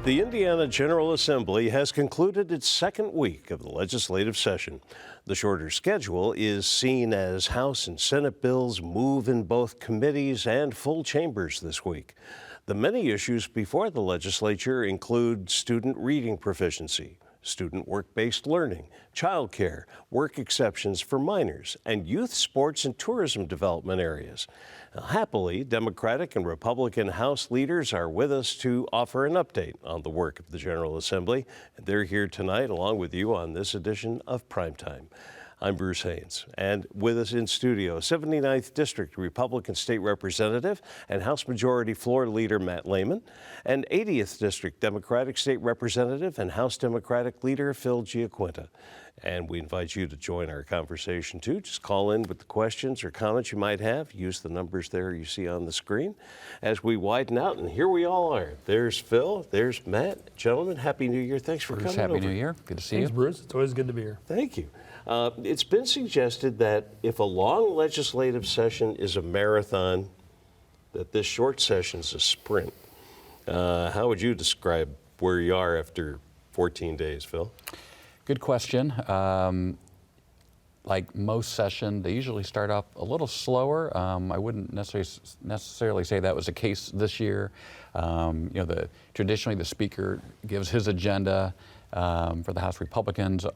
The Indiana General Assembly has concluded its second week of the legislative session. The shorter schedule is seen as House and Senate bills move in both committees and full chambers this week. The many issues before the legislature include student reading proficiency, student work-based learning, child care, work exceptions for minors, and youth sports and tourism development areas. Now, happily, Democratic and Republican House leaders are with us to offer an update on the work of the General Assembly. And they're here tonight along with you on this edition of Primetime. I'm Bruce Haines, and with us in studio, 79th District Republican State Representative and House Majority Floor Leader Matt Lehman, and 80th District Democratic State Representative and House Democratic Leader Phil GiaQuinta. And we invite you to join our conversation too. Just call in with the questions or comments you might have. Use the numbers there you see on the screen as we widen out. And here we all are. There's Phil, there's Matt. Gentlemen, Happy New Year. Thanks for coming over. Happy New Year. Good to see you. Thanks, Bruce. It's always good to be here. Thank you. It's been suggested that if a long legislative session is a marathon, that this short session's a sprint. How would you describe where you are after 14 days, Phil? Good question. Like most sessions, they usually start off a little slower. I wouldn't necessarily say that was the case this year. Traditionally the Speaker gives his agenda for the House Republicans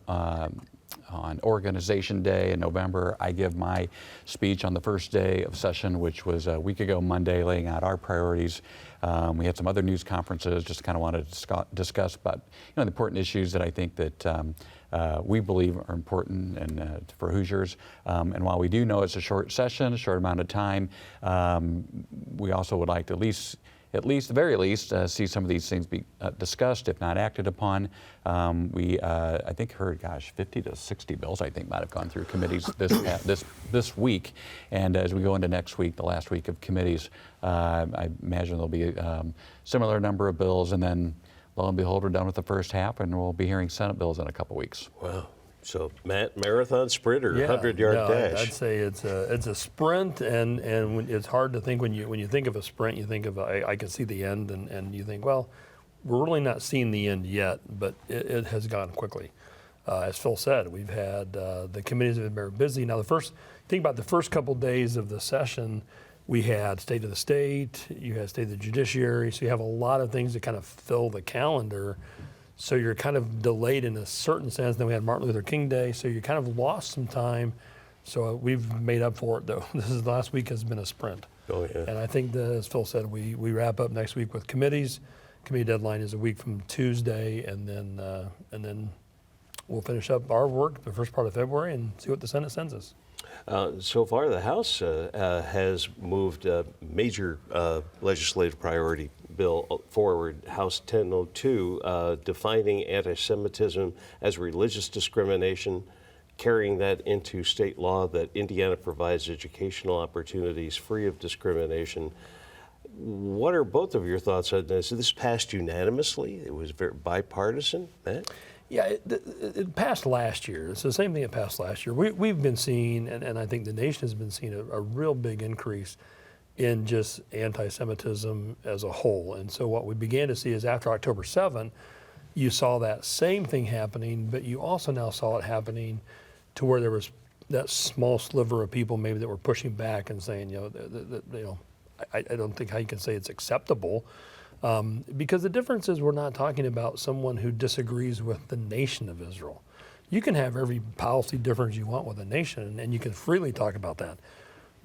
on Organization Day in November. I give my speech on the first day of session, which was a week ago Monday, laying out our priorities. We had some other news conferences, just kind of wanted to discuss about the important issues that I think that we believe are important and for Hoosiers. And while we do know it's a short session, a short amount of time, we also would like to at least, the very least, see some of these things be discussed, if not acted upon. I think heard, 50 to 60 bills, I think, might have gone through committees this week. And as we go into next week, the last week of committees, I imagine there'll be a similar number of bills, and then lo and behold, we're done with the first half, and we'll be hearing Senate bills in a couple weeks. Wow. So, Matt, marathon sprint or 100-yard dash? I'd say it's a sprint, and it's hard to think when you think of a sprint, you think of I can see the end, and you think, well, we're really not seeing the end yet, but it has gone quickly. As Phil said, we've had the committees have been very busy. Now, think about the first couple days of the session. We had State of the State, you had State of the Judiciary, so you have a lot of things to kind of fill the calendar. So you're kind of delayed in a certain sense. Then we had Martin Luther King Day, so you kind of lost some time. So we've made up for it, though. The last week has been a sprint. Oh, yeah. And I think, as Phil said, we wrap up next week with committees. Committee deadline is a week from Tuesday, and then we'll finish up our work the first part of February and see what the Senate sends us. So far, the House has moved a major legislative priority bill forward, House 1002, defining anti-Semitism as religious discrimination, carrying that into state law that Indiana provides educational opportunities free of discrimination. What are both of your thoughts on this? This passed unanimously. It was very bipartisan, Matt? Yeah, it passed last year. It's the same thing it passed last year. We've been seeing, and I think the nation has been seeing a real big increase in just anti-Semitism as a whole. And so what we began to see is after October 7, you saw that same thing happening, but you also now saw it happening to where there was that small sliver of people maybe that were pushing back and saying, I don't think how you can say it's acceptable. Because the difference is we're not talking about someone who disagrees with the nation of Israel. You can have every policy difference you want with a nation, and you can freely talk about that.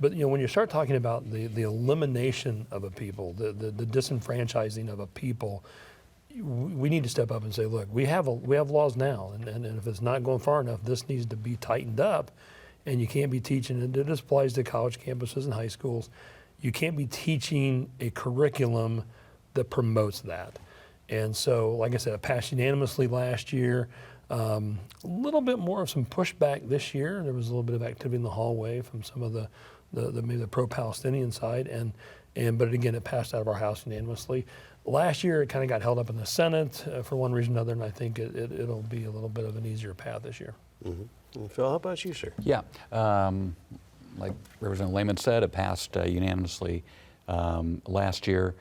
But when you start talking about the elimination of a people, the disenfranchising of a people, we need to step up and say, look, we have laws now, and if it's not going far enough, this needs to be tightened up, and you can't be teaching, and it applies to college campuses and high schools, you can't be teaching a curriculum that promotes that. And so, like I said, it passed unanimously last year. A little bit more of some pushback this year. There was a little bit of activity in the hallway from some of the maybe the pro-Palestinian side, but again, it passed out of our House unanimously. Last year, it kind of got held up in the Senate for one reason or another, and I think it'll be a little bit of an easier path this year. Mm-hmm. Phil, how about you, sir? Yeah, like Representative Lehman said, it passed unanimously last year.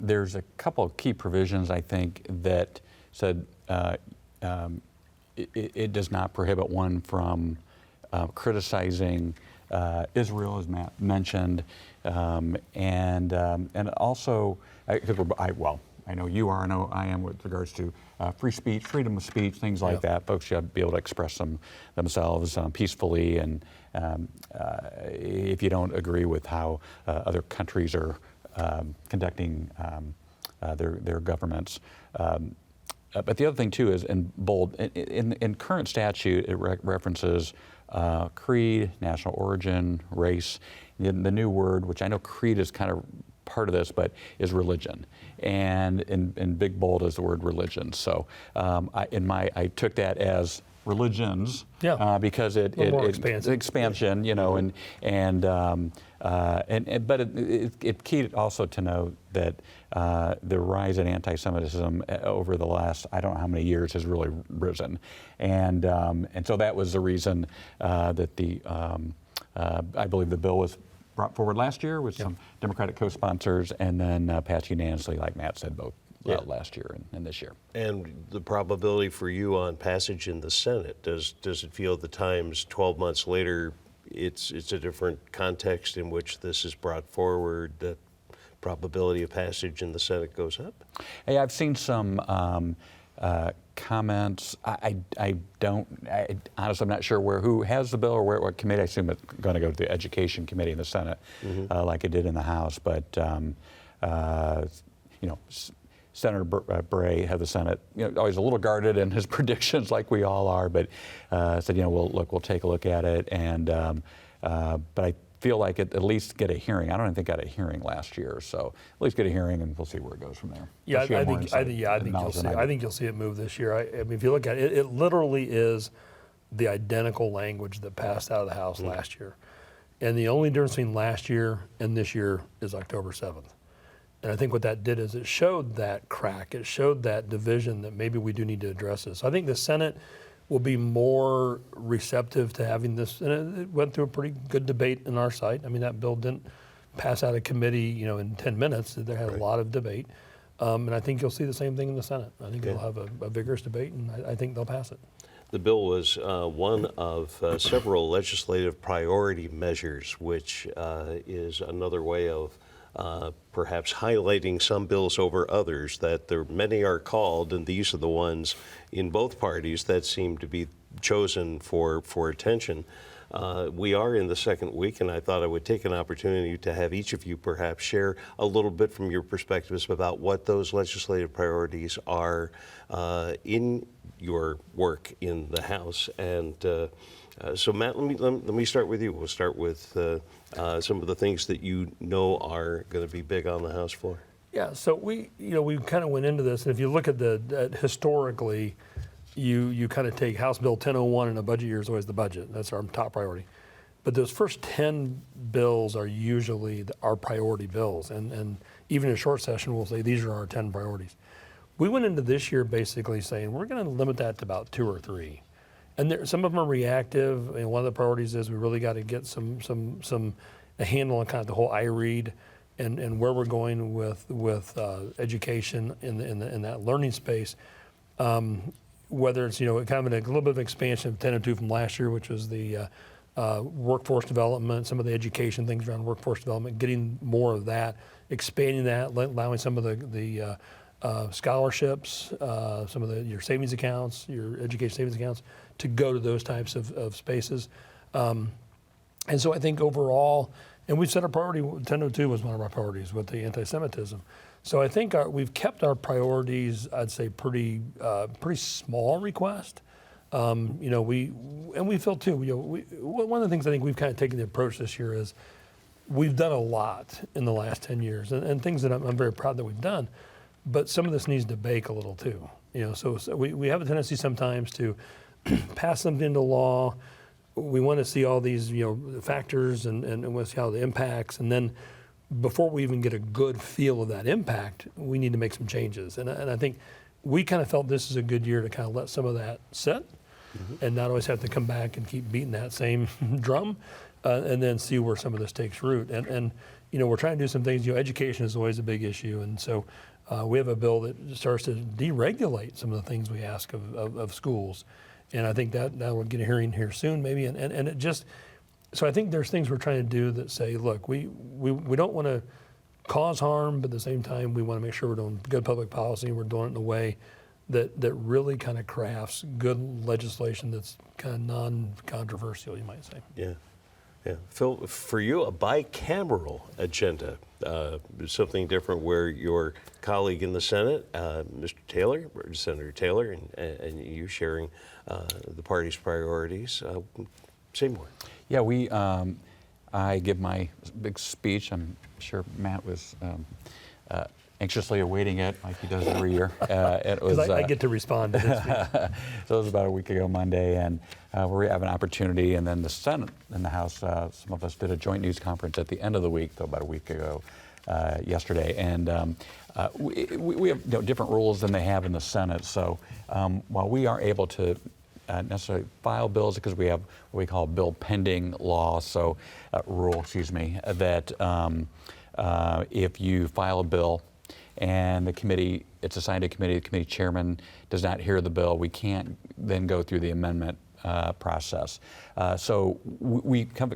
there's a couple of key provisions, I think, that said it does not prohibit one from criticizing Israel, as Matt mentioned, and also, I know you are, I know I am with regards to free speech, freedom of speech, things like that. Folks should be able to express themselves peacefully, and if you don't agree with how other countries are conducting their governments. But the other thing too is in bold, in current statute, it references creed, national origin, race. The new word, which I know creed is kind of part of this, but is religion. And in big bold is the word religion. So I took that as religions because it's expansion, you know, but it's key also to note that the rise in anti-Semitism over the last, I don't know how many years, has really risen, and so that was the reason that I believe the bill was brought forward last year with some Democratic co-sponsors, and then passed unanimously, like Matt said, both last year and this year. And the probability for you on passage in the Senate, does it feel at the times 12 months later it's a different context in which this is brought forward, that probability of passage in the Senate goes up? Hey, I've seen some comments. Honestly, I'm not sure who has the bill or what committee. I assume it's going to go to the Education Committee in the Senate, like it did in the House. But you know, Senator Bray, head of the Senate, you know, always a little guarded in his predictions, like we all are. But said, you know, we'll take a look at it, and but I feel like it at least get a hearing. I don't even think got a hearing last year, so at least get a hearing, and we'll see where it goes from there. Yeah, I think you'll see it move this year. I mean, if you look at it, it literally is the identical language that passed out of the House last year, and the only difference between last year and this year is October 7th. And I think what that did is it showed that crack. It showed that division that maybe we do need to address this. So I think the Senate will be more receptive to having this, and it went through a pretty good debate in our site. I mean, that bill didn't pass out of committee, you know, in 10 minutes. There had a lot of debate, and I think you'll see the same thing in the Senate. I think they'll have a vigorous debate, and I think they'll pass it. The bill was one of several legislative priority measures, which is another way of perhaps highlighting some bills over others, that many are called, and these are the ones in both parties that seem to be chosen for attention. We are in the second week, and I thought I would take an opportunity to have each of you perhaps share a little bit from your perspectives about what those legislative priorities are in your work in the House. And so Matt, let me start with you. We'll start with some of the things that you know are going to be big on the House floor. Yeah, so we kind of went into this, and if you look at historically, you kind of take House Bill 1001 in a budget year is always the budget. That's our top priority. But those first 10 bills are usually our priority bills, and even in a short session, we'll say these are our 10 priorities. We went into this year basically saying we're going to limit that to about 2 or 3. And some of them are reactive, and one of the priorities is we really got to get a handle on kind of the whole iRead and where we're going with education in that learning space. Whether it's, you know, kind of a little bit of expansion of 1002 from last year, which was the workforce development, some of the education things around workforce development, getting more of that, expanding that, allowing some of the scholarships, some of your savings accounts, your education savings accounts, to go to those types of spaces. And so I think overall, and we've set our priority, 1002 was one of our priorities with the anti-Semitism. So I think we've kept our priorities, I'd say, pretty small request. You know, we feel too, you know, one of the things I think we've kind of taken the approach this year is we've done a lot in the last 10 years and things that I'm very proud that we've done. But some of this needs to bake a little too, you know. So we have a tendency sometimes to pass something into law. We want to see all these, you know, factors and we'll see how the impacts, and then before we even get a good feel of that impact, we need to make some changes. And I think we kind of felt this is a good year to kind of let some of that sit, and not always have to come back and keep beating that same drum, and then see where some of this takes root. And we're trying to do some things. Education is always a big issue, and so we have a bill that starts to deregulate some of the things we ask of schools, and I think that will get a hearing here soon, maybe. And it just, so I think there's things we're trying to do that say, look, we don't want to cause harm, but at the same time, we want to make sure we're doing good public policy. We're doing it in a way that really kind of crafts good legislation that's kind of non-controversial, you might say. Yeah. Yeah. Phil, for you, a bicameral agenda, something different where your colleague in the Senate, Mr. Taylor, Senator Taylor, and you sharing the party's priorities. Say more. Yeah, I give my big speech. I'm sure Matt was anxiously awaiting it, like he does every year. Because I get to respond to this speech. So it was about a week ago Monday, and we have an opportunity, and then the Senate and the House, some of us did a joint news conference at the end of the week, so about a week ago yesterday, and we have different rules than they have in the Senate, so while we aren't able to necessarily file bills because we have what we call bill pending law, so rule, excuse me, that if you file a bill and the committee, it's assigned to a committee, the committee chairman does not hear the bill, we can't then go through the amendment process. So we come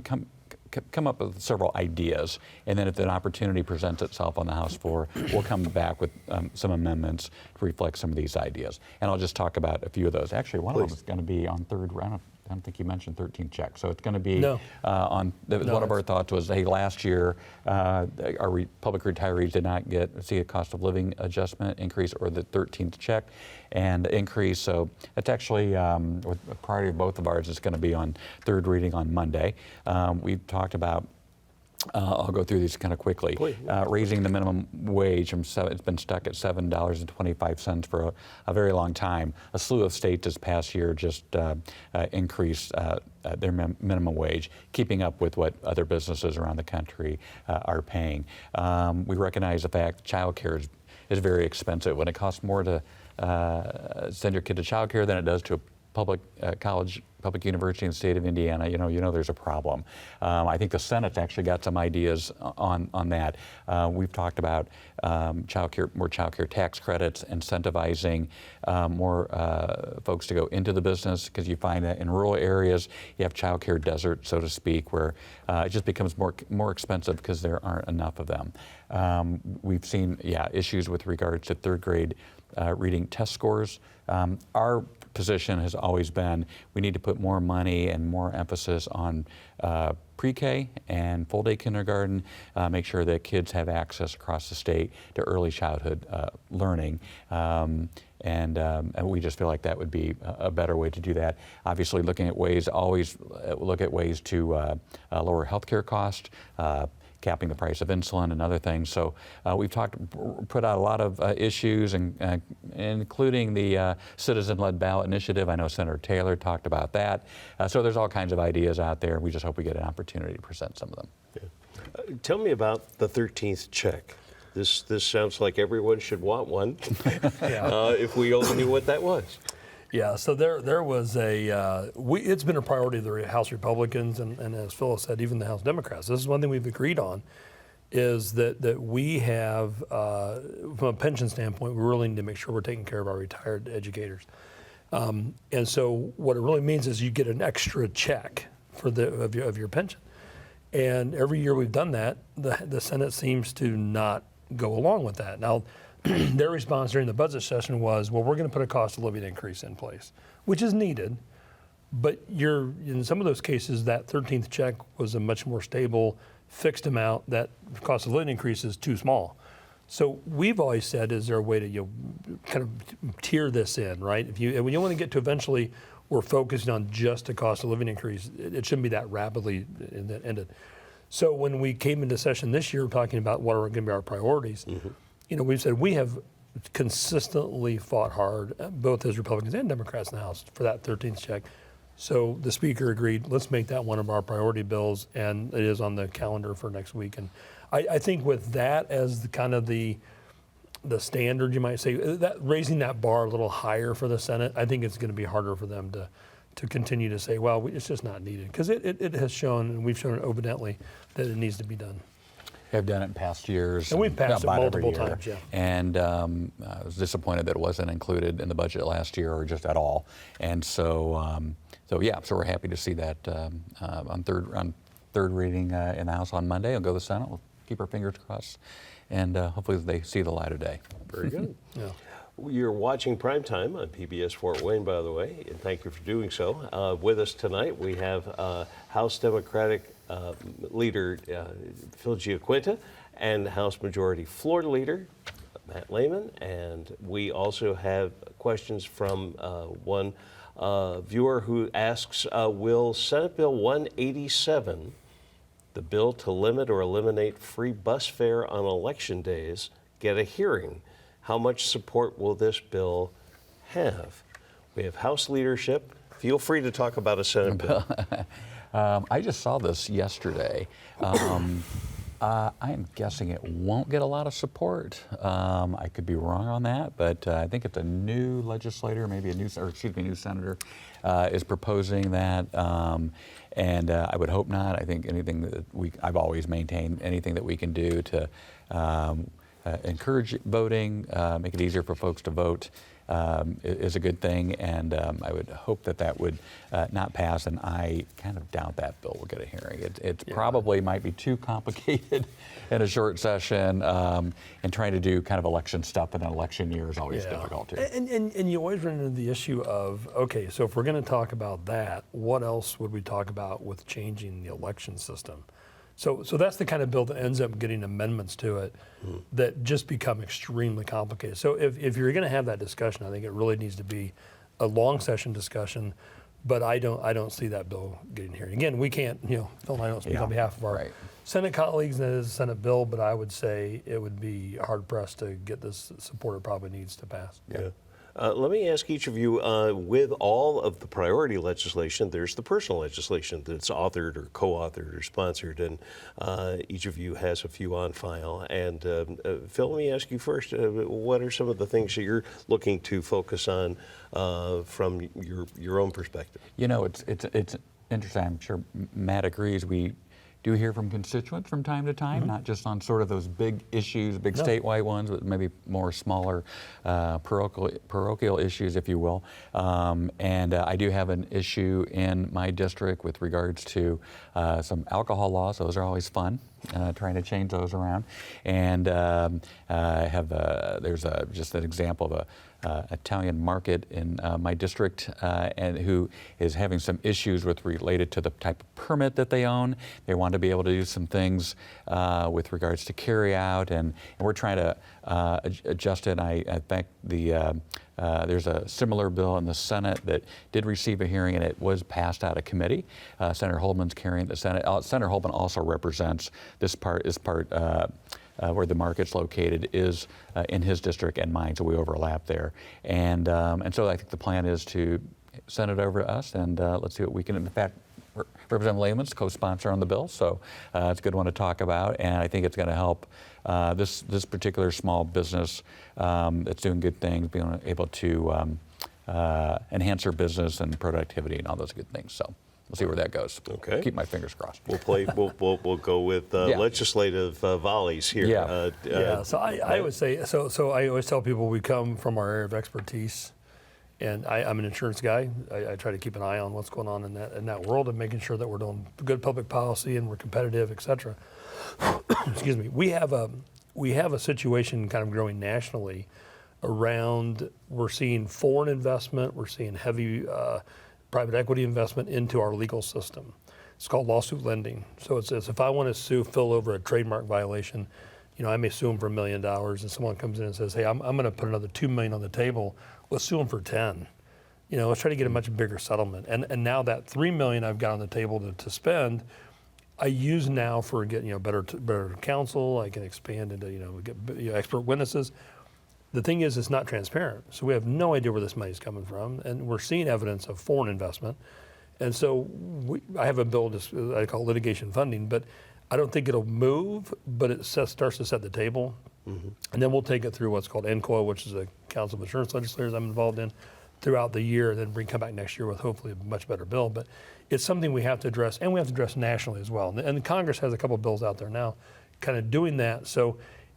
up with several ideas, and then if an opportunity presents itself on the House floor, we'll come back with some amendments to reflect some of these ideas. And I'll just talk about a few of those. Actually, one of them is going to be on third round. I don't think you mentioned 13th check. So it's going to be one of our thoughts was, hey, last year our public retirees did not see a cost of living adjustment increase or the 13th check and increase. So it's actually a priority of both of ours is going to be on third reading on Monday. We've talked about I'll go through these kind of quickly. Raising the minimum wage from it's been stuck at $7.25 for a very long time. A slew of states this past year just increased their minimum wage, keeping up with what other businesses around the country are paying. We recognize the fact child care is very expensive. When it costs more to send your kid to child care than it does to a public college, public university in the state of Indiana, you know there's a problem. I think the Senate's actually got some ideas on that. We've talked about more child care tax credits, incentivizing more folks to go into the business, because you find that in rural areas you have child care desert, so to speak, where it just becomes more expensive because there aren't enough of them. We've seen issues with regards to third grade reading test scores. Our position has always been we need to put more money and more emphasis on pre-K and full-day kindergarten, make sure that kids have access across the state to early childhood learning. And we just feel like that would be a better way to do that. Obviously, always look at ways to lower healthcare costs, capping the price of insulin and other things. So we've put out a lot of issues, including the citizen-led ballot initiative. I know Senator Taylor talked about that. So there's all kinds of ideas out there. We just hope we get an opportunity to present some of them. Yeah. Tell me about the 13th check. This sounds like everyone should want one. If we only knew what that was. Yeah, so there was it's been a priority of the House Republicans and as Phyllis said, even the House Democrats. This is one thing we've agreed on, is that we have, from a pension standpoint, we really need to make sure we're taking care of our retired educators. And so what it really means is you get an extra check of your pension. And every year we've done that, the Senate seems to not go along with that. Now, their response during the budget session was, well, we're going to put a cost of living increase in place, which is needed, but in some of those cases, that 13th check was a much more stable, fixed amount. That cost of living increase is too small. So we've always said, is there a way to kind of tier this in, right? When you want to get to eventually, we're focusing on just a cost of living increase, it shouldn't be that rapidly ended. So when we came into session this year talking about what are going to be our priorities, we've said we have consistently fought hard, both as Republicans and Democrats in the House, for that 13th check. So the Speaker agreed, let's make that one of our priority bills, and it is on the calendar for next week. And I think with that as the standard, you might say, that raising that bar a little higher for the Senate, I think it's going to be harder for them to continue to say, well, it's just not needed. Because it has shown, and we've shown it evidently, that it needs to be done. Have done it in past years. And we've passed it about every multiple year. times, yeah. And I was disappointed that it wasn't included in the budget last year or just at all. And so, so we're happy to see that on third reading in the House on Monday. It'll go to the Senate. We'll keep our fingers crossed, and hopefully they see the light of day. Very good. Yeah. You're watching Primetime on PBS Fort Wayne, by the way, and thank you for doing so. With us tonight, we have House Democratic Leader Phil GiaQuinta and House Majority Floor Leader Matt Lehman, and we also have questions from one viewer who asks, will Senate Bill 187, the bill to limit or eliminate free bus fare on election days, get a hearing? How much support will this bill have? We have House leadership. Feel free to talk about a Senate bill. I just saw this yesterday. I'm guessing it won't get a lot of support. I could be wrong on that, but I think it's a new legislator, maybe a new senator, is proposing that. And I would hope not. I think anything that I've always maintained anything that we can do to encourage voting, make it easier for folks to vote, is a good thing, and I would hope that would not pass, and I kind of doubt that bill will get a hearing. It probably might be too complicated in a short session, and trying to do kind of election stuff in an election year is always difficult too. And you always run into the issue of, okay, so if we're going to talk about that, what else would we talk about with changing the election system? So that's the kind of bill that ends up getting amendments to it that just become extremely complicated. So if you're going to have that discussion, I think it really needs to be a long session discussion. But I don't see that bill getting here. Again, we can't, Phil and I don't speak on behalf of our Senate colleagues, and it is a Senate bill, but I would say it would be hard pressed to get this support it probably needs to pass. Yeah. Let me ask each of you, with all of the priority legislation, there's the personal legislation that's authored or co-authored or sponsored, and each of you has a few on file. And Phil, let me ask you first, what are some of the things that you're looking to focus on from your own perspective? It's interesting. I'm sure Matt agrees. We do hear from constituents from time to time, not just on sort of those big issues, big statewide ones, but maybe more smaller parochial issues, if you will. And I do have an issue in my district with regards to some alcohol laws. Those are always fun, trying to change those around. And there's just an example of a Italian market in my district, and who is having some issues related to the type of permit that they own. They want to be able to do some things with regards to carry out, and we're trying to adjust it. I think there's a similar bill in the Senate that did receive a hearing, and it was passed out of committee. Senator Holman's carrying the Senate. Senator Holman also represents this part where the market's located is in his district and mine, so we overlap there. And so I think the plan is to send it over to us, and let's see what we can. In fact, Representative Lehman's co-sponsor on the bill, so it's a good one to talk about, and I think it's going to help this particular small business that's doing good things, being able to enhance their business and productivity and all those good things. So we'll see where that goes. Okay. Keep my fingers crossed. We'll go with legislative volleys here. So I would say, so I always tell people we come from our area of expertise, and I'm an insurance guy. I try to keep an eye on what's going on in that world and making sure that we're doing good public policy and we're competitive, et cetera. Excuse me. We have a situation kind of growing nationally around, we're seeing foreign investment, we're seeing heavy private equity investment into our legal system. It's called lawsuit lending. So it's if I want to sue Phil over a trademark violation, I may sue him for $1 million, and someone comes in and says, hey, I'm going to put another $2 million on the table. Let's sue him for 10. Let's try to get a much bigger settlement. And now that $3 million I've got on the table to spend, I use now for better counsel. I can expand into get expert witnesses. The thing is, it's not transparent, so we have no idea where this money is coming from, and we're seeing evidence of foreign investment. And so I have a bill I call litigation funding, but I don't think it'll move, but it starts to set the table. Mm-hmm. And then we'll take it through what's called NCOA, which is a Council of Insurance Legislators I'm involved in, throughout the year, and then come back next year with hopefully a much better bill. But it's something we have to address, and we have to address nationally as well. And Congress has a couple of bills out there now kind of doing that. So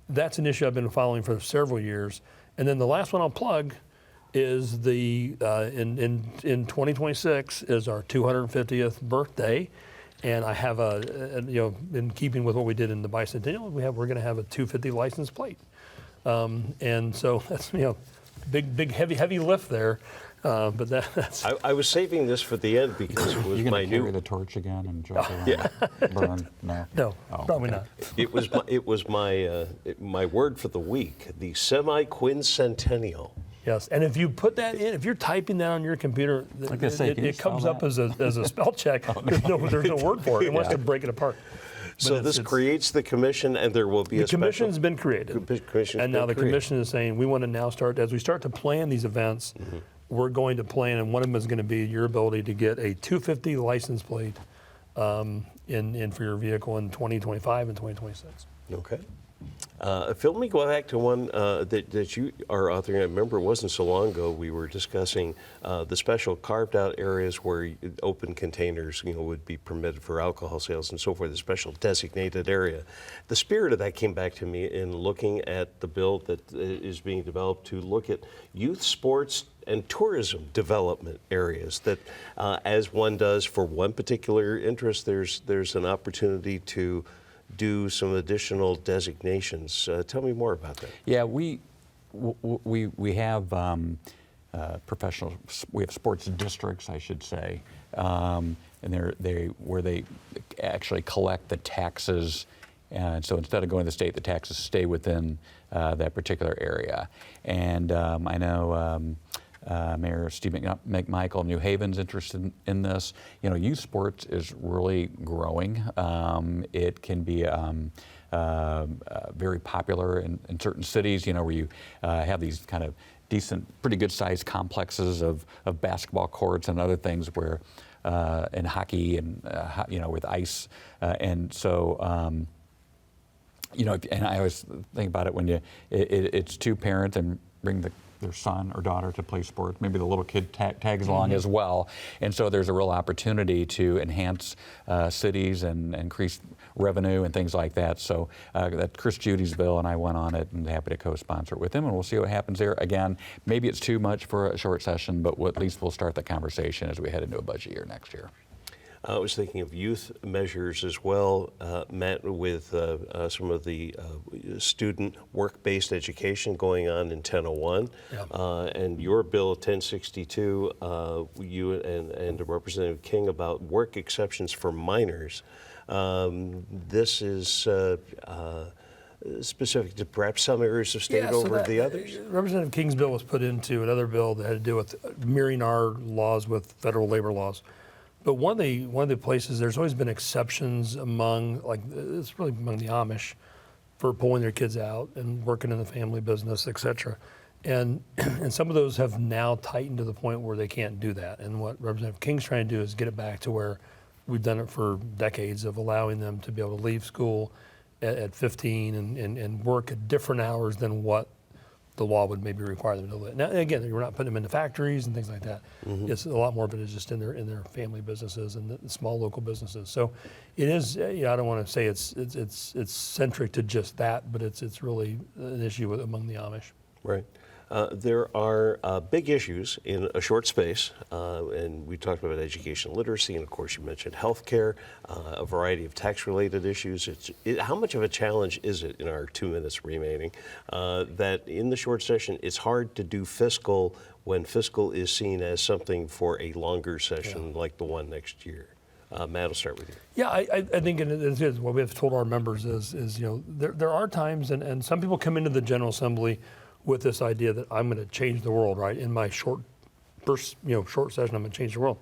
that's an issue I've been following for several years. And then the last one I'll plug is the in 2026 is our 250th birthday, and I have in keeping with what we did in the bicentennial, we're going to have a 250 license plate, and so that's big heavy lift there. But that's. I was saving this for the end because it was You my gonna carry new. the torch again and jump around? Burn? No. No, Oh, probably okay. not. It was my word for the week, the semi-quincentennial. Yes, and if you put that in, if you're typing that on your computer, Like I say, can you it comes spell up that? as a spell check. There's no word for it. It wants to break it apart. So But this creates the commission, and there will be the a special. commission's been created, Commission's and now been the created. commission is saying we want to now start as we start to plan these events. We're going to plan, and one of them is going to be your ability to get a 250 license plate in for your vehicle in 2025 and 2026. Okay. Phil, let me go back to one that you are authoring. I remember it wasn't so long ago we were discussing the special carved out areas where open containers would be permitted for alcohol sales and so forth, the special designated area. The spirit of that came back to me in looking at the bill that is being developed to look at youth sports and tourism development areas that as one does for one particular interest, there's an opportunity to do some additional designations. Tell me more about that. Yeah, we have professional. We have sports districts, I should say, and where they actually collect the taxes. And so instead of going to the state, the taxes stay within that particular area. And I know Mayor Steve McMichael of New Haven's interested in this. Youth sports is really growing. It can be very popular in certain cities, where you have these kind of decent, pretty good sized complexes of basketball courts and other things where, and hockey and, with ice. And so, and I always think about it when it's two parents and bring their son or daughter to play sports. Maybe the little kid tags along as well. And so there's a real opportunity to enhance cities and increase revenue and things like that. So that Chris Judy's bill, and I went on it and happy to co-sponsor it with him, and we'll see what happens there. Again, maybe it's too much for a short session, but at least we'll start the conversation as we head into a budget year next year. I was thinking of youth measures as well, Matt, with some of the student work-based education going on in 1001. Yeah. And your bill 1062, you and Representative King about work exceptions for minors. This is specific to perhaps some areas of state over the others? Representative King's bill was put into another bill that had to do with mirroring our laws with federal labor laws. But one of the places, there's always been exceptions among, it's really among the Amish for pulling their kids out and working in the family business, et cetera. And some of those have now tightened to the point where they can't do that. And what Representative King's trying to do is get it back to where we've done it for decades of allowing them to be able to leave school at 15 and work at different hours than what the law would maybe require them to do. Now, again, we're not putting them into factories and things like that. It's a lot more of it is just in their family businesses and the small local businesses. So it is. I don't want to say it's centric to just that, but it's really an issue among the Amish. Right. There are big issues in a short space, and we talked about education literacy, and of course you mentioned healthcare, a variety of tax-related issues. How much of a challenge is it in our 2 minutes remaining that in the short session it's hard to do fiscal when fiscal is seen as something for a longer session like the one next year? Matt, I'll start with you. Yeah, I think it is what we have told our members is there are times, and some people come into the General Assembly with this idea that I'm going to change the world, right? In my short session, I'm going to change the world.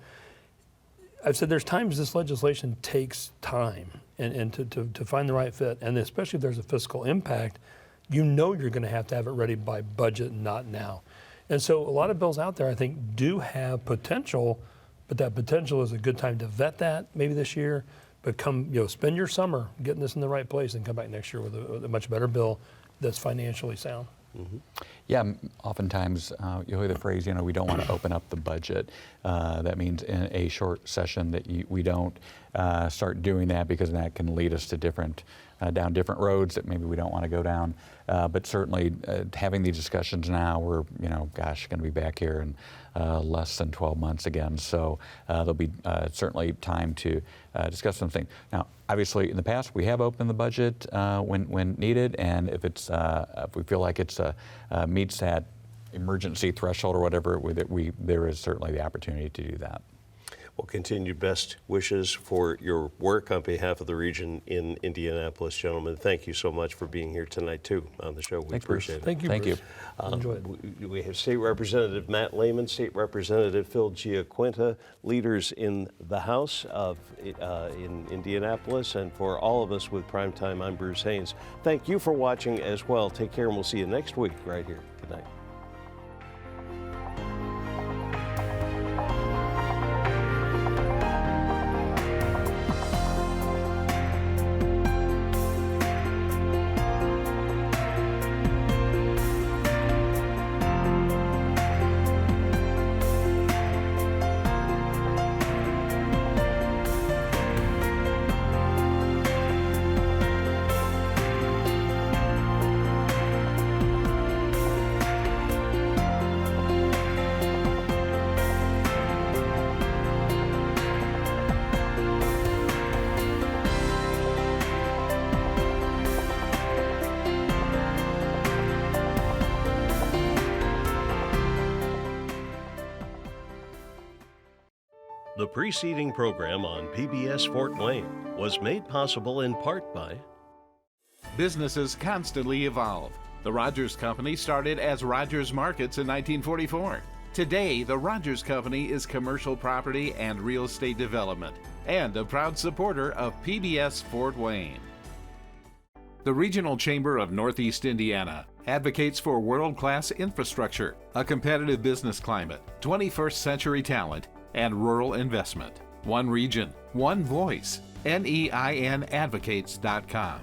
I've said there's times this legislation takes time and to find the right fit, and especially if there's a fiscal impact, you're going to have it ready by budget, not now. And so a lot of bills out there, I think, do have potential, but that potential is a good time to vet that maybe this year, but spend your summer getting this in the right place and come back next year with a much better bill that's financially sound. Yeah, oftentimes you'll hear the phrase, we don't want to open up the budget. That means in a short session that we don't start doing that, because that can lead us to down different roads that maybe we don't want to go down. But certainly having these discussions now, we're, going to be back here in less than 12 months again. So there'll be certainly time to discuss some things. Now, obviously, in the past, we have opened the budget when needed, and if we feel like it's meets that emergency threshold or whatever, there is certainly the opportunity to do that. Well, continued best wishes for your work on behalf of the region in Indianapolis, gentlemen. Thank you so much for being here tonight, too, on the show. We Thanks, appreciate Bruce. it. Thank you, Thank Bruce. you. Enjoy it. We have State Representative Matt Lehman, State Representative Phil GiaQuinta, leaders in the House in Indianapolis, and for all of us with Primetime, I'm Bruce Haines. Thank you for watching as well. Take care, and we'll see you next week right here. Good night. The preceding program on PBS Fort Wayne was made possible in part by Businesses constantly evolve. The Rogers Company started as Rogers Markets in 1944. Today, the Rogers Company is commercial property and real estate development and a proud supporter of PBS Fort Wayne. The Regional Chamber of Northeast Indiana advocates for world-class infrastructure, a competitive business climate, 21st century talent, and rural investment. One region, one voice. NEINadvocates.com.